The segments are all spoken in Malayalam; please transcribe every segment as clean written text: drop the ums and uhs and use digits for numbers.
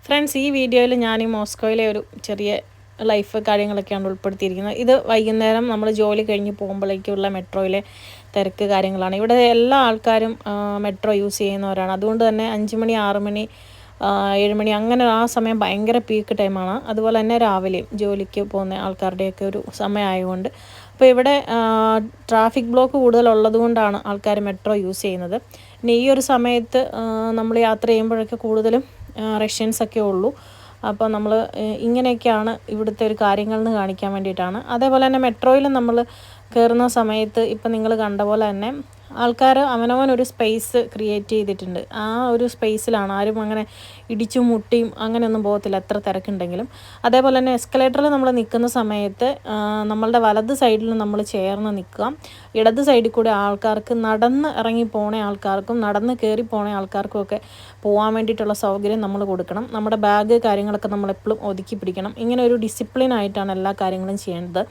ഫ്രണ്ട്സ്, ഈ വീഡിയോയിൽ ഞാൻ ഈ മോസ്കോയിലെ ഒരു ചെറിയ ലൈഫ് കാര്യങ്ങളൊക്കെയാണ് ഉൾപ്പെടുത്തിയിരിക്കുന്നത്. ഇത് വൈകുന്നേരം നമ്മൾ ജോലി കഴിഞ്ഞ് പോകുമ്പോഴേക്കുള്ള മെട്രോയിലെ തിരക്ക് കാര്യങ്ങളാണ്. ഇവിടെ എല്ലാ ആൾക്കാരും മെട്രോ യൂസ് ചെയ്യുന്നവരാണ്. അതുകൊണ്ട് തന്നെ 5 മണി 6 മണി 7 മണി അങ്ങനെ ആ സമയം ഭയങ്കര പീക്ക് ടൈമാണ്. അതുപോലെ തന്നെ രാവിലെയും ജോലിക്ക് പോകുന്ന ആൾക്കാരുടെയൊക്കെ ഒരു സമയമായതുകൊണ്ട് അപ്പോൾ ഇവിടെ ട്രാഫിക് ബ്ലോക്ക് കൂടുതലുള്ളത് കൊണ്ടാണ് ആൾക്കാർ മെട്രോ യൂസ് ചെയ്യുന്നത്. പിന്നെ ഈ ഒരു സമയത്ത് നമ്മൾ യാത്ര ചെയ്യുമ്പോഴൊക്കെ കൂടുതലും റഷ്യൻസൊക്കെ ഉള്ളൂ. അപ്പോൾ നമ്മൾ ഇങ്ങനെയൊക്കെയാണ് ഇവിടുത്തെ ഒരു കാര്യങ്ങളെന്ന് കാണിക്കാൻ വേണ്ടിയിട്ടാണ്. അതേപോലെ തന്നെ മെട്രോയിൽ നമ്മൾ കയറുന്ന സമയത്ത് ഇപ്പം നിങ്ങൾ കണ്ട പോലെ തന്നെ ആൾക്കാർ അവനവനൊരു സ്പേസ് ക്രിയേറ്റ് ചെയ്തിട്ടുണ്ട്. ആ ഒരു സ്പേസിലാണ് ആരും അങ്ങനെ ഇടിച്ചും മുട്ടിയും അങ്ങനെയൊന്നും പോകത്തില്ല എത്ര തിരക്കുണ്ടെങ്കിലും. അതേപോലെ തന്നെ എസ്കലേറ്ററിൽ നമ്മൾ നിൽക്കുന്ന സമയത്ത് നമ്മളുടെ വലത് സൈഡിൽ നമ്മൾ ചേർന്ന് നിൽക്കുക. ഇടത് സൈഡിൽ കൂടെ ആൾക്കാർക്ക് നടന്ന് ഇറങ്ങി പോണ ആൾക്കാർക്കും നടന്ന് കയറി പോണ ആൾക്കാർക്കും ഒക്കെ പോകാൻ വേണ്ടിയിട്ടുള്ള സൗകര്യം നമ്മൾ കൊടുക്കണം. നമ്മുടെ ബാഗ് കാര്യങ്ങളൊക്കെ നമ്മളെപ്പോഴും ഒതുക്കി പിടിക്കണം. ഇങ്ങനെ ഒരു ഡിസിപ്ലിനായിട്ടാണ് എല്ലാ കാര്യങ്ങളും ചെയ്യേണ്ടത്.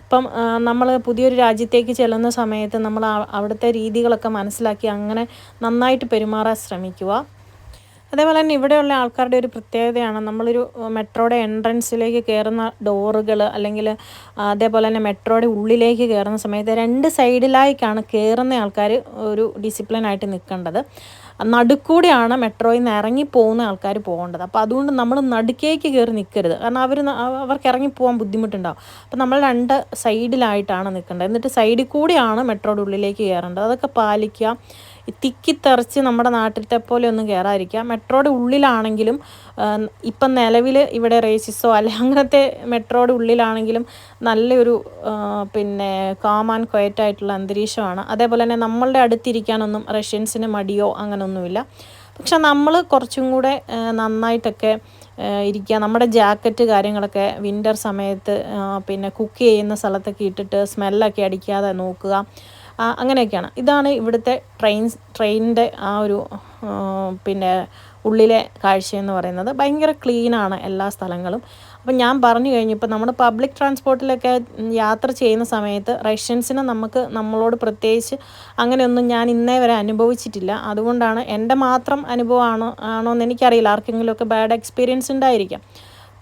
ഇപ്പം നമ്മൾ പുതിയൊരു രാജ്യത്തേക്ക് ചെല്ലുന്ന സമയത്ത് നമ്മൾ അവിടുത്തെ രീതികളൊക്കെ മനസ്സിലാക്കി അങ്ങനെ നന്നായിട്ട് പെരുമാറാൻ ശ്രമിക്കുക. അതേപോലെ തന്നെ ഇവിടെയുള്ള ആൾക്കാരുടെ ഒരു പ്രത്യേകതയാണ്, നമ്മളൊരു മെട്രോയുടെ എൻട്രൻസിലേക്ക് കയറുന്ന ഡോറുകൾ അല്ലെങ്കിൽ അതേപോലെ തന്നെ മെട്രോയുടെ ഉള്ളിലേക്ക് കയറുന്ന സമയത്ത് 2 സൈഡിലായിട്ടാണ് കയറുന്ന ആൾക്കാർ ഒരു ഡിസിപ്ലിനായിട്ട് നിൽക്കേണ്ടത്. നടുക്കൂടെയാണ് മെട്രോയിൽ നിന്ന് ഇറങ്ങിപ്പോകുന്ന ആൾക്കാർ പോകേണ്ടത്. അപ്പോൾ അതുകൊണ്ട് നമ്മൾ നടുക്കേക്ക് കയറി നിൽക്കരുത്. കാരണം അവർക്ക് ഇറങ്ങിപ്പോകാൻ ബുദ്ധിമുട്ടുണ്ടാകും. അപ്പോൾ നമ്മൾ 2 സൈഡിലായിട്ടാണ് നിൽക്കേണ്ടത്. എന്നിട്ട് സൈഡിൽ കൂടെയാണ് മെട്രോയുടെ ഉള്ളിലേക്ക് കയറേണ്ടത്. അതൊക്കെ പാലിക്കുക. തിക്കിത്തെറിച്ച് നമ്മുടെ നാട്ടിലത്തെ പോലെ ഒന്നും കയറാതിരിക്കുക. മെട്രോയുടെ ഉള്ളിലാണെങ്കിലും ഇപ്പം നിലവിൽ ഇവിടെ റേസിസോ അല്ലെങ്കിൽ അങ്ങനത്തെ മെട്രോയുടെ ഉള്ളിലാണെങ്കിലും നല്ലൊരു പിന്നെ കാം ആൻഡ് ക്വയറ്റായിട്ടുള്ള അന്തരീക്ഷമാണ്. അതേപോലെ തന്നെ നമ്മളുടെ അടുത്തിരിക്കാനൊന്നും റഷ്യൻസിന് മടിയോ അങ്ങനെയൊന്നുമില്ല. പക്ഷെ നമ്മൾ കുറച്ചും കൂടെ നന്നായിട്ടൊക്കെ ഇരിക്കുക. നമ്മുടെ ജാക്കറ്റ് കാര്യങ്ങളൊക്കെ വിൻ്റർ സമയത്ത് പിന്നെ കുക്ക് ചെയ്യുന്ന സ്ഥലത്തൊക്കെ ഇട്ടിട്ട് സ്മെല്ലൊക്കെ അടിക്കാതെ നോക്കുക. അങ്ങനെയൊക്കെയാണ്. ഇതാണ് ഇവിടുത്തെ ട്രെയിനിൻ്റെ ആ ഒരു പിന്നെ ഉള്ളിലെ കാഴ്ചയെന്ന് പറയുന്നത്. ഭയങ്കര ക്ലീനാണ് എല്ലാ സ്ഥലങ്ങളും. അപ്പം ഞാൻ പറഞ്ഞു കഴിഞ്ഞപ്പോൾ നമ്മൾ പബ്ലിക് ട്രാൻസ്പോർട്ടിലൊക്കെ യാത്ര ചെയ്യുന്ന സമയത്ത് റഷ്യൻസിന് നമ്മളോട് പ്രത്യേകിച്ച് അങ്ങനെയൊന്നും ഞാൻ ഇന്നേ വരെ അനുഭവിച്ചിട്ടില്ല. അതുകൊണ്ടാണ് എൻ്റെ മാത്രം ആണോ എന്ന് എനിക്കറിയില്ല. ആർക്കെങ്കിലുമൊക്കെ ബാഡ് എക്സ്പീരിയൻസ് ഉണ്ടായിരിക്കാം.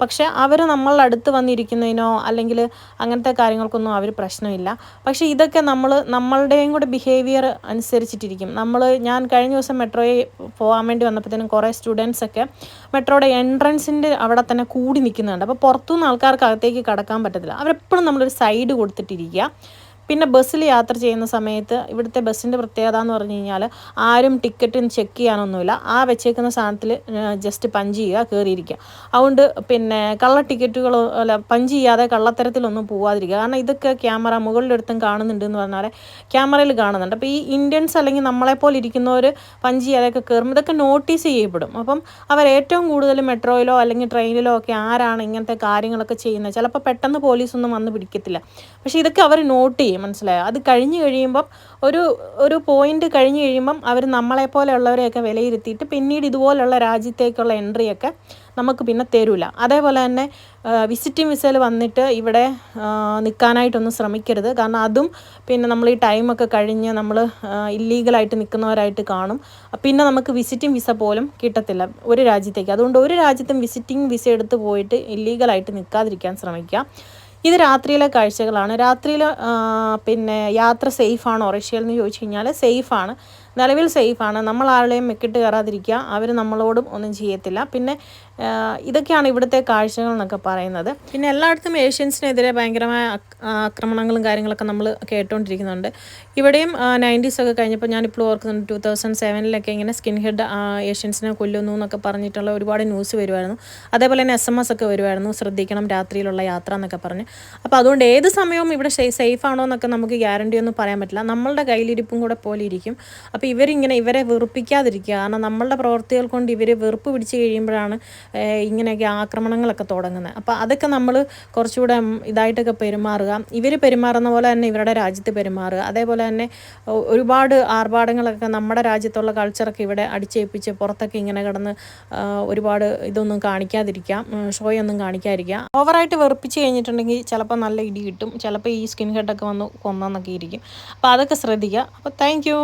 പക്ഷേ അവർ നമ്മളുടെ അടുത്ത് വന്നിരിക്കുന്നതിനോ അല്ലെങ്കിൽ അങ്ങനത്തെ കാര്യങ്ങൾക്കൊന്നും അവർ പ്രശ്നമില്ല. പക്ഷേ ഇതൊക്കെ നമ്മളുടെയും കൂടെ ബിഹേവിയർ അനുസരിച്ചിട്ടിരിക്കും. ഞാൻ കഴിഞ്ഞ ദിവസം മെട്രോയിൽ പോകാൻ വേണ്ടി വന്നപ്പോഴത്തേനും കുറേ സ്റ്റുഡൻസൊക്കെ മെട്രോയുടെ എൻട്രൻസിൻ്റെ അവിടെ തന്നെ കൂടി നിൽക്കുന്നുണ്ട്. അപ്പോൾ പുറത്തുനിന്ന് ആൾക്കാർക്ക് അകത്തേക്ക് കടക്കാൻ പറ്റത്തില്ല. അവരെപ്പോഴും നമ്മളൊരു സൈഡ് കൊടുത്തിട്ടിരിക്കുക. പിന്നെ ബസ്സിൽ യാത്ര ചെയ്യുന്ന സമയത്ത് ഇവിടുത്തെ ബസ്സിൻ്റെ പ്രത്യേകത എന്ന് പറഞ്ഞു കഴിഞ്ഞാൽ ആരും ടിക്കറ്റ് ചെക്ക് ചെയ്യാനൊന്നുമില്ല. വെച്ചേക്കുന്ന സാധനത്തിൽ ജസ്റ്റ് പഞ്ച് ചെയ്യുക, കയറിയിരിക്കുക. അതുകൊണ്ട് പിന്നെ കള്ള ടിക്കറ്റുകളോ പഞ്ച് ചെയ്യാതെ കള്ളത്തരത്തിലൊന്നും പോകാതിരിക്കുക. കാരണം ഇതൊക്കെ ക്യാമറ മുകളിലെടുത്തും കാണുന്നുണ്ട് എന്ന് പറഞ്ഞാൽ ക്യാമറയിൽ കാണുന്നുണ്ട്. അപ്പോൾ ഈ ഇന്ത്യൻസ് അല്ലെങ്കിൽ നമ്മളെപ്പോലെ ഇരിക്കുന്നവർ പഞ്ച് ചെയ്യാതെയൊക്കെ കയറുമ്പോൾ ഇതൊക്കെ നോട്ടീസ് ചെയ്യപ്പെടും. അപ്പം അവർ ഏറ്റവും കൂടുതൽ മെട്രോയിലോ അല്ലെങ്കിൽ ട്രെയിനിലോ ഒക്കെ ആരാണ് ഇങ്ങനത്തെ കാര്യങ്ങളൊക്കെ ചെയ്യുന്നത്. ചിലപ്പോൾ പെട്ടെന്ന് പോലീസൊന്നും വന്ന് പിടിക്കത്തില്ല. പക്ഷേ ഇതൊക്കെ അവർ നോട്ട് ചെയ്യും. മനസ്സിലായോ? അത് കഴിഞ്ഞ് കഴിയുമ്പം ഒരു പോയിന്റ് കഴിഞ്ഞ് കഴിയുമ്പം അവർ നമ്മളെപ്പോലെയുള്ളവരെയൊക്കെ വിലയിരുത്തിയിട്ട് പിന്നീട് ഇതുപോലുള്ള രാജ്യത്തേക്കുള്ള എൻട്രിയൊക്കെ നമുക്ക് പിന്നെ തരില്ല. അതേപോലെ തന്നെ വിസിറ്റിംഗ് വിസയിൽ വന്നിട്ട് ഇവിടെ നിൽക്കാനായിട്ടൊന്നും ശ്രമിക്കരുത്. കാരണം അതും പിന്നെ നമ്മൾ ഈ ടൈമൊക്കെ കഴിഞ്ഞ് നമ്മൾ ഇല്ലീഗലായിട്ട് നിൽക്കുന്നവരായിട്ട് കാണും. പിന്നെ നമുക്ക് വിസിറ്റിംഗ് വിസ പോലും കിട്ടത്തില്ല ഒരു രാജ്യത്തേക്ക്. അതുകൊണ്ട് ഒരു രാജ്യത്തും വിസിറ്റിംഗ് വിസ എടുത്ത് പോയിട്ട് ഇല്ലീഗലായിട്ട് നിൽക്കാതിരിക്കാൻ ശ്രമിക്കുക. ഇത് രാത്രിയിലെ കാഴ്ചകളാണ്. രാത്രിയിൽ പിന്നെ യാത്ര സേഫാണോ റഷ്യയിൽ എന്ന് ചോദിച്ചു കഴിഞ്ഞാൽ സേഫാണ്. നിലവിൽ സേഫാണ്. നമ്മൾ ആരുടെയും മെക്കിട്ട് കയറാതിരിക്കുക. അവർ നമ്മളോടും ഒന്നും ചെയ്യത്തില്ല. പിന്നെ ഇതൊക്കെയാണ് ഇവിടുത്തെ കാഴ്ചകൾ എന്നൊക്കെ പറയുന്നത്. പിന്നെ എല്ലായിടത്തും ഏഷ്യൻസിനെതിരെ ഭയങ്കരമായ ആക്രമണങ്ങളും കാര്യങ്ങളൊക്കെ നമ്മൾ കേട്ടുകൊണ്ടിരിക്കുന്നുണ്ട്. ഇവിടെയും 90s ഒക്കെ കഴിഞ്ഞപ്പോൾ ഞാനിപ്പോൾ ഓർക്കുന്നുണ്ട് 2007 ഇങ്ങനെ സ്കിൻ ഹെഡ് ഏഷ്യൻസിനെ കൊല്ലുന്നു എന്നൊക്കെ പറഞ്ഞിട്ടുള്ള ഒരുപാട് ന്യൂസ് വരുമായിരുന്നു. അതേപോലെ തന്നെ SMS ഒക്കെ വരുമായിരുന്നു, ശ്രദ്ധിക്കണം രാത്രിയിലുള്ള യാത്ര എന്നൊക്കെ പറഞ്ഞ്. അപ്പോൾ അതുകൊണ്ട് ഏത് സമയവും ഇവിടെ സേഫ് ആണോ എന്നൊക്കെ നമുക്ക് ഗ്യാരണ്ടി ഒന്നും പറയാൻ പറ്റില്ല. നമ്മളുടെ കയ്യിലിരിപ്പും കൂടെ പോലെ ഇരിക്കും. അപ്പോൾ ഇവരെ വെറുപ്പിക്കാതിരിക്കുക. കാരണം നമ്മളുടെ പ്രവൃത്തികൾ കൊണ്ട് ഇവർ വെറുപ്പ് പിടിച്ച് കഴിയുമ്പോഴാണ് ഇങ്ങനെയൊക്കെ ആക്രമണങ്ങളൊക്കെ തുടങ്ങുന്നത്. അപ്പോൾ അതൊക്കെ നമ്മൾ കുറച്ചുകൂടെ ഇതായിട്ടൊക്കെ പെരുമാറുക. ഇവർ പെരുമാറുന്ന പോലെ തന്നെ ഇവരുടെ രാജ്യത്ത് പെരുമാറുക. അതേപോലെ തന്നെ ഒരുപാട് ആർഭാടങ്ങളൊക്കെ നമ്മുടെ രാജ്യത്തുള്ള കൾച്ചറൊക്കെ ഇവിടെ അടിച്ചേൽപ്പിച്ച് പുറത്തൊക്കെ ഇങ്ങനെ കിടന്ന് ഒരുപാട് ഇതൊന്നും കാണിക്കാതിരിക്കുക, ഷോയൊന്നും കാണിക്കാതിരിക്കുക. ഓവറായിട്ട് വെറുപ്പിച്ച് കഴിഞ്ഞിട്ടുണ്ടെങ്കിൽ ചിലപ്പോൾ നല്ല ഇടി കിട്ടും. ചിലപ്പോൾ ഈ സ്കിൻ ഹെഡൊക്കെ വന്ന് കൊന്നൊക്കെ ഇരിക്കും. അപ്പോൾ അതൊക്കെ ശ്രദ്ധിക്കുക. അപ്പോൾ താങ്ക് യു.